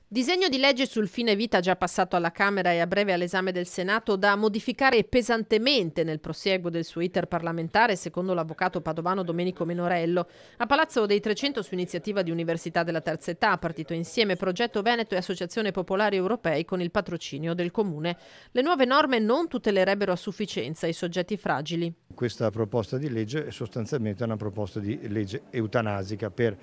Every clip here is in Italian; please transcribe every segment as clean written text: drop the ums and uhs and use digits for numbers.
Disegno di legge sul fine vita già passato alla Camera e a breve all'esame del Senato da modificare pesantemente nel prosieguo del suo iter parlamentare, secondo l'avvocato padovano Domenico Menorello. A Palazzo dei 300 su iniziativa di Università della Terza Età, Partito Insieme, Progetto Veneto e Associazione Popolari Europei con il patrocinio del Comune. Le nuove norme non tutelerebbero a sufficienza i soggetti fragili. Questa proposta di legge è sostanzialmente una proposta di legge eutanasica per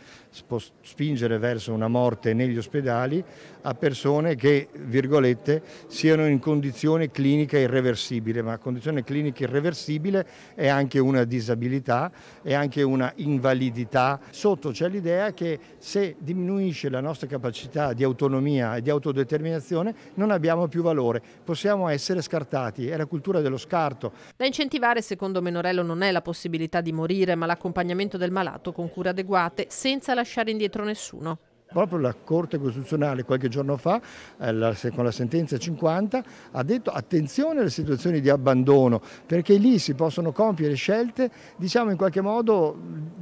spingere verso una morte negli ospedali a persone che, virgolette, siano in condizione clinica irreversibile, ma condizione clinica irreversibile è anche una disabilità, è anche una invalidità. Sotto c'è l'idea che se diminuisce la nostra capacità di autonomia e di autodeterminazione non abbiamo più valore, possiamo essere scartati, è la cultura dello scarto. Da incentivare, secondo Menorello, non è la possibilità di morire, ma l'accompagnamento del malato con cure adeguate, senza lasciare indietro nessuno. Proprio la Corte Costituzionale qualche giorno fa, con la sentenza 50, ha detto attenzione alle situazioni di abbandono, perché lì si possono compiere scelte, diciamo in qualche modo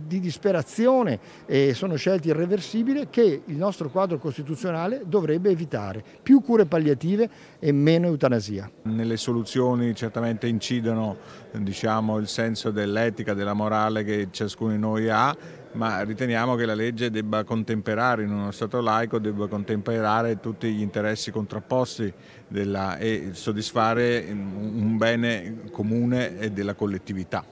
di disperazione, e sono scelte irreversibili che il nostro quadro costituzionale dovrebbe evitare. Più cure palliative e meno eutanasia. Nelle soluzioni certamente incidono, diciamo, il senso dell'etica, della morale che ciascuno di noi ha, ma riteniamo che la legge debba contemperare, in uno Stato laico, debba contemperare tutti gli interessi contrapposti e soddisfare un bene comune e della collettività.